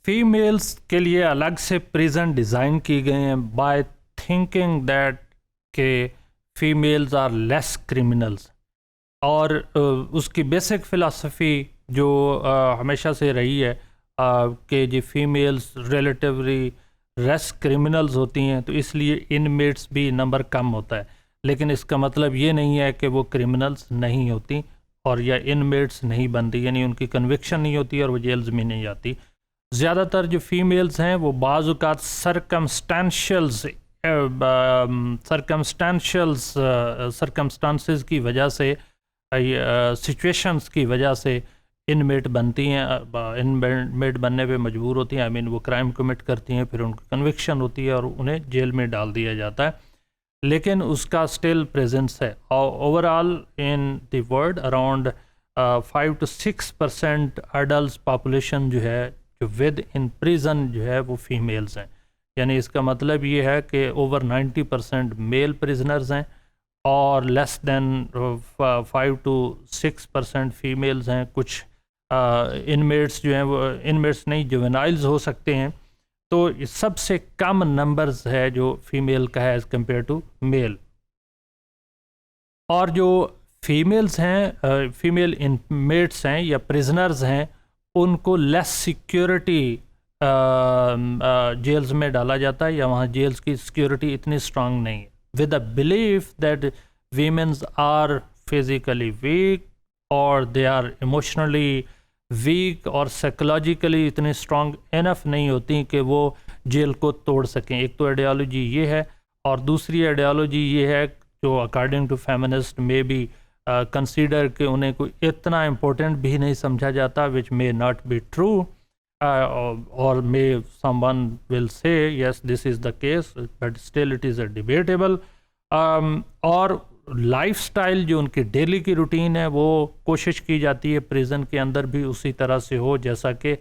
Females کے لیے الگ سے پریزن ڈیزائن کی گئے ہیں بائی تھنکنگ دیٹ کہ فیمیلز آر لیس کرمنلز، اور اس کی بیسک فلاسفی جو ہمیشہ سے رہی ہے کہ جی فیمیلز ریلیٹیولی لیس کرمنلز ہوتی ہیں، تو اس لیے انمیٹس بھی نمبر کم ہوتا ہے، لیکن اس کا مطلب یہ نہیں ہے کہ وہ کرمنلز نہیں ہوتی اور یا انمیٹس نہیں بنتی، یعنی ان کی کنوکشن نہیں ہوتی اور وہ جیلز میں نہیں آتی۔ زیادہ تر جو فیمیلز ہیں وہ بعض اوقات سرکمسٹانسز کی وجہ سے، سچویشنز کی وجہ سے انمیٹ بنتی ہیں، انمیٹ بننے پہ مجبور ہوتی ہیں، وہ کرائم کمٹ کرتی ہیں، پھر ان کی کنوکشن ہوتی ہے اور انہیں جیل میں ڈال دیا جاتا ہے، لیکن اس کا اسٹل پریزنس ہے۔ Over all in the world around 5 to 6% adults population جو ہے جو ود ان پریزن جو ہے وہ فیمیلز ہیں، یعنی اس کا مطلب یہ ہے کہ اوور 90% میل پریزنرز ہیں اور لیس دین 5 to 6% فیمیلز ہیں۔ کچھ انمیٹس جو ہیں وہ انمیٹس نہیں جوینائلز ہو سکتے ہیں، تو سب سے کم نمبرز ہے جو فیمیل کا ہے ایز کمپیئر ٹو میل۔ اور جو فیمیلز ہیں، فیمیل انمیٹس ہیں یا پریزنرز ہیں، ان کو لیس سیکیورٹی جیلز میں ڈالا جاتا ہے، یا وہاں جیلز کی سیکیورٹی اتنی اسٹرانگ نہیں ہے، with a belief that womens are physically weak اور دے آر ایموشنلی ویک اور سائیکولوجیکلی اتنی اسٹرانگ انف نہیں ہوتی کہ وہ جیل کو توڑ سکیں۔ ایک تو آئیڈیالوجی یہ ہے، اور دوسری آئیڈیالوجی یہ ہے جو اکارڈنگ ٹو فیمنسٹ میں بھی کنسیڈر کہ انہیں کوئی اتنا امپورٹنٹ بھی نہیں سمجھا جاتا، وچ may not be true or may someone will say yes this is the case but still it is a debatable۔ اور لائف سٹائل جو ان کی ڈیلی کی روٹین ہے وہ کوشش کی جاتی ہے پریزن کے اندر بھی اسی طرح سے ہو جیسا کہ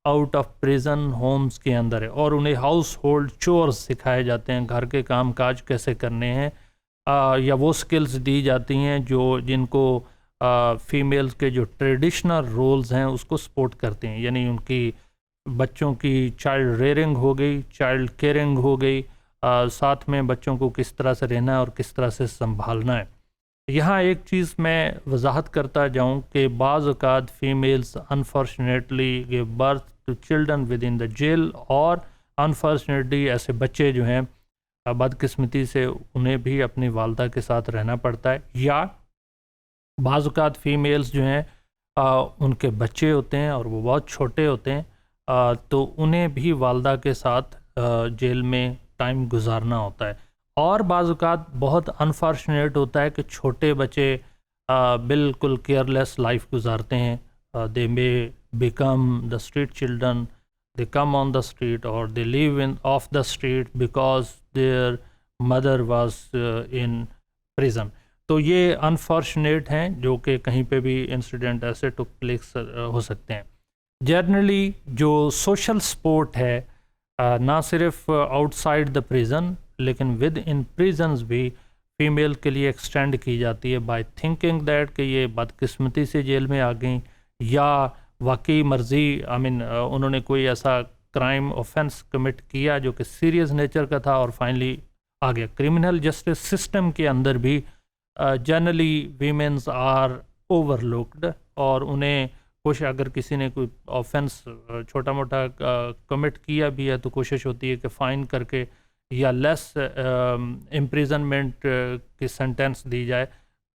آؤٹ آف پریزن ہومز کے اندر ہے، اور انہیں ہاؤس ہولڈ چورز سکھائے جاتے ہیں، گھر کے کام کاج کیسے کرنے ہیں، یا وہ سکلز دی جاتی ہیں جن کو فیمیلز کے جو ٹریڈیشنل رولز ہیں اس کو سپورٹ کرتے ہیں، یعنی ان کی بچوں کی چائلڈ ریئرنگ ہو گئی، چائلڈ کیئرنگ ہو گئی، ساتھ میں بچوں کو کس طرح سے رہنا ہے اور کس طرح سے سنبھالنا ہے۔ یہاں ایک چیز میں وضاحت کرتا جاؤں کہ بعض اوقات families unfortunately give birth to children within the jail, اور انفارچونیٹلی ایسے بچے جو ہیں بدقسمتی سے انہیں بھی اپنی والدہ کے ساتھ رہنا پڑتا ہے، یا بعض اوقات فیمیلز جو ہیں ان کے بچے ہوتے ہیں اور وہ بہت چھوٹے ہوتے ہیں، تو انہیں بھی والدہ کے ساتھ جیل میں ٹائم گزارنا ہوتا ہے۔ اور بعض اوقات بہت انفارچونیٹ ہوتا ہے کہ چھوٹے بچے بالکل کیئرلیس لائف گزارتے ہیں، they may become the street children, they come on the street or they live off the street because their mother was in prison۔ تو یہ انفارچونیٹ ہیں جو کہ کہیں پہ بھی انسیڈنٹ ایسے ٹک پلیس ہو سکتے ہیں۔ جنرلی جو سوشل سپورٹ ہے نہ صرف آؤٹ سائڈ دا پریزن لیکن ود ان پریزنز بھی فیمیل کے لیے ایکسٹینڈ کی جاتی ہے بائی تھنکنگ دیٹ کہ یہ بدقسمتی سے جیل میں آ گئیں، یا واقعی مرضی انہوں نے کوئی ایسا کرائم آفینس کمٹ کیا جو کہ سیریس نیچر کا تھا اور فائنلی آ گیا۔ کرمنل جسٹس سسٹم کے اندر بھی generally womens are overlooked, اور انہیں اگر کسی نے کوئی آفینس چھوٹا موٹا کمٹ کیا بھی ہے تو کوشش ہوتی ہے کہ فائن کر کے یا لیس امپریزنمنٹ کی سینٹینس دی جائے،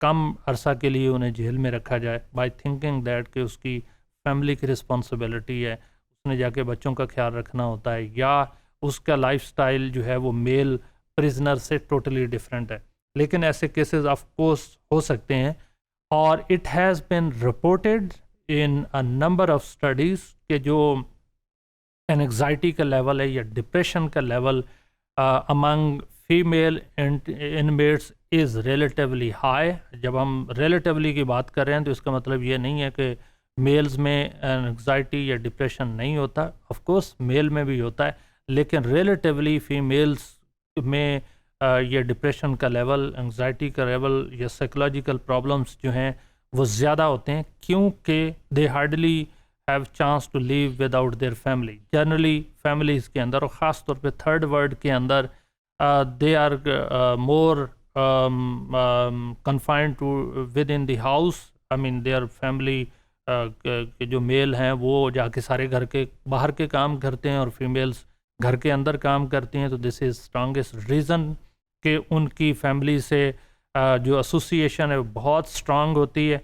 کم عرصہ کے لیے انہیں جیل میں رکھا جائے، بائی تھنکنگ دیٹ کہ اس کی فیملی کی رسپانسبلٹی ہے، اس نے جا کے بچوں کا خیال رکھنا ہوتا ہے، یا اس کا لائف سٹائل جو ہے وہ میل پریزنر سے ٹوٹلی ڈفرینٹ ہے۔ لیکن ایسے کیسز آف کورس ہو سکتے ہیں، اور it has been reported in a number of studies کہ جو اینگزائٹی کا لیول ہے یا ڈپریشن کا level Umang female inmates is relatively high. جب ہم ریلیٹیولی کی بات کر رہے ہیں تو اس کا مطلب یہ نہیں ہے کہ میلز میں انگزائٹی یا ڈپریشن نہیں ہوتا، آف کورس میل میں بھی ہوتا ہے، لیکن ریلیٹیولی فیمیلز میں یہ ڈپریشن کا لیول، انگزائٹی کا لیول یا سائیکولوجیکل پرابلمس جو ہیں وہ زیادہ ہوتے ہیں، کیونکہ they hardly have chance to live without their family. Generally families کے اندر اور خاص طور پہ تھرڈ ورلڈ کے اندر they are more confined to within the house. I mean their family کے جو میل ہیں وہ جا کے سارے گھر کے باہر کے کام کرتے ہیں اور فیمیلز گھر کے اندر کام کرتی ہیں. تو دس از اسٹرانگسٹ ریزن کہ ان کی فیملی سے جو ایسوسیشن ہے بہت اسٹرانگ ہوتی ہے.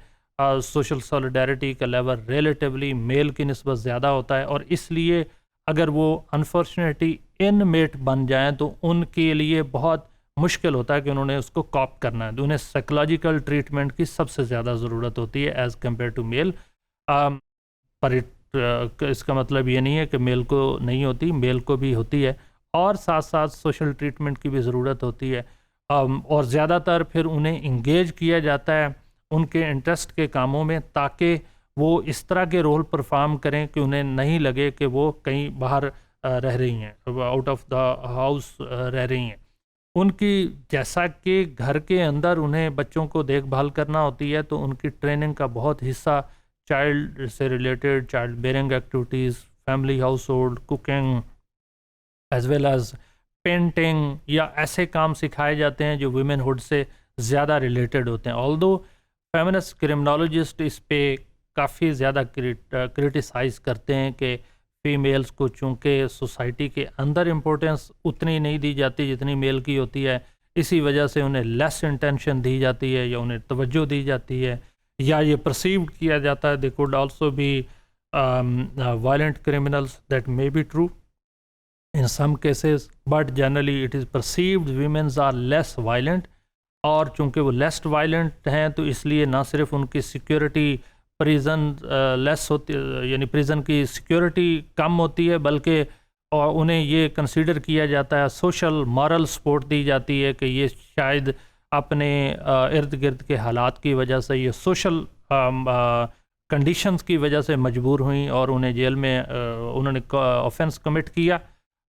سوشل سولیڈیرٹی کا لیول ریلیٹیولی میل کی نسبت زیادہ ہوتا ہے, اور اس لیے اگر وہ انفارچونیٹلی ان میٹ بن جائیں تو ان کے لیے بہت مشکل ہوتا ہے کہ انہوں نے اس کو کاپ کرنا ہے. تو انہیں سائیکولوجیکل ٹریٹمنٹ کی سب سے زیادہ ضرورت ہوتی ہے ایز کمپیئر ٹو میل. پر اس کا مطلب یہ نہیں ہے کہ میل کو نہیں ہوتی, میل کو بھی ہوتی ہے, اور ساتھ ساتھ سوشل ٹریٹمنٹ کی بھی ضرورت ہوتی ہے. اور زیادہ تر پھر انہیں انگیج کیا جاتا ہے ان کے انٹرسٹ کے کاموں میں, تاکہ وہ اس طرح کے رول پرفارم کریں کہ انہیں نہیں لگے کہ وہ کہیں باہر رہ رہی ہیں, آؤٹ آف دا ہاؤس رہ رہی ہیں. ان کی جیسا کہ گھر کے اندر انہیں بچوں کو دیکھ بھال کرنا ہوتی ہے, تو ان کی ٹریننگ کا بہت حصہ چائلڈ سے related child bearing activities, family household, cooking as well as painting یا ایسے کام سکھائے جاتے ہیں جو ویمن ہوڈ سے زیادہ ریلیٹڈ ہوتے ہیں. آلدو فیمنسٹ کرمنالوجسٹ اس پہ کافی زیادہ کرٹیسائز کرتے ہیں کہ فیمیلز کو چونکہ سوسائٹی کے اندر امپورٹنس اتنی نہیں دی جاتی جتنی میل کی ہوتی ہے, اسی وجہ سے انہیں لیس انٹینشن دی جاتی ہے یا انہیں توجہ دی جاتی ہے, یا یہ پرسیوڈ کیا جاتا ہے they could also be violent criminals. That may be true in some cases, but generally it is perceived women are less violent. اور چونکہ وہ لیس وائلنٹ ہیں تو اس لیے نہ صرف ان کی سیکیورٹی پریزن لیس ہوتی, یعنی پریزن کی سیکیورٹی کم ہوتی ہے, بلکہ انہیں یہ کنسیڈر کیا جاتا ہے, سوشل مارل سپورٹ دی جاتی ہے کہ یہ شاید اپنے ارد گرد کے حالات کی وجہ سے, یہ سوشل کنڈیشنز کی وجہ سے مجبور ہوئیں اور انہیں جیل میں انہوں نے آفینس کمٹ کیا,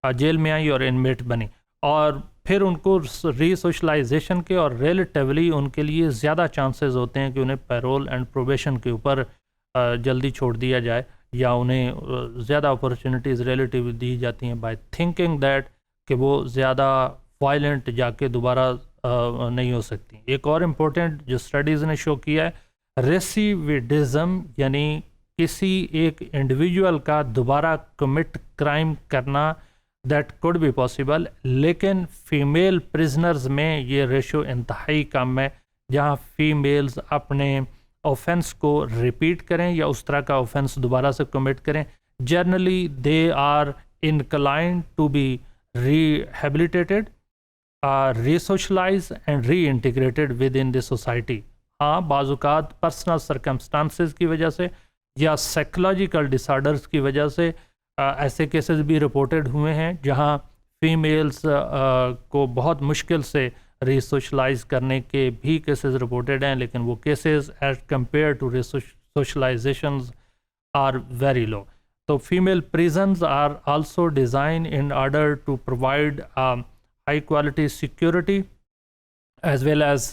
جیل میں آئی اور انمیٹ بنی, اور پھر ان کو ری سوشلائزیشن کے اور ریلیٹیولی ان کے لیے زیادہ چانسز ہوتے ہیں کہ انہیں پیرول اینڈ پروبیشن کے اوپر جلدی چھوڑ دیا جائے, یا انہیں زیادہ اپرچونیٹیز ریلیٹیو دی جاتی ہیں بائی تھنکنگ دیٹ کہ وہ زیادہ وائلنٹ جا کے دوبارہ نہیں ہو سکتی. ایک اور امپورٹنٹ جو اسٹڈیز نے شو کیا ہے, ریسیویڈزم, یعنی کسی ایک انڈیویجول کا دوبارہ کمٹ کرائم کرنا, دیٹ کوڈ بی پاسبل, لیکن فیمیل پرزنرز میں یہ ریشو انتہائی کم ہے, جہاں فیمیلز اپنے اوفینس کو ریپیٹ کریں یا اس طرح کا اوفینس دوبارہ سے کمٹ کریں. Generally they are inclined to be rehabilitated, resocialize and reintegrated within the society. ہاں بعض اوقات پرسنل سرکمسٹانسز کی وجہ سے یا سائیکولوجیکل ڈس آرڈرز کی وجہ سے ایسے کیسز بھی رپورٹڈ ہوئے ہیں جہاں فیمیلز کو بہت مشکل سے ری سوشلائز کرنے کے بھی کیسز رپورٹڈ ہیں, لیکن وہ cases as compare to resocializations are very low. تو female prisons are also design in order to provide high quality security as well as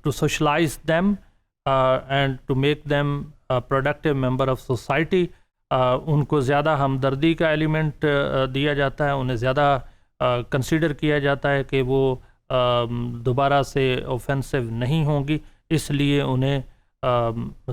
to socialize them and to make them productive member of society. ان کو زیادہ ہمدردی کا element دیا جاتا ہے, انہیں زیادہ کنسیڈر کیا جاتا ہے کہ وہ دوبارہ سے اوفینسو نہیں ہوں گی, اس لیے انہیں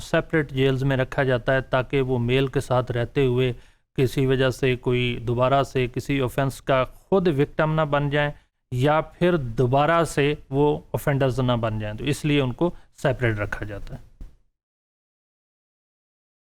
سیپریٹ جیلز میں رکھا جاتا ہے تاکہ وہ میل کے ساتھ رہتے ہوئے کسی وجہ سے کوئی دوبارہ سے کسی اوفینس کا خود وکٹم نہ بن جائیں یا پھر دوبارہ سے وہ اوفینڈرز نہ بن جائیں, تو اس لیے ان کو سیپریٹ رکھا جاتا ہے.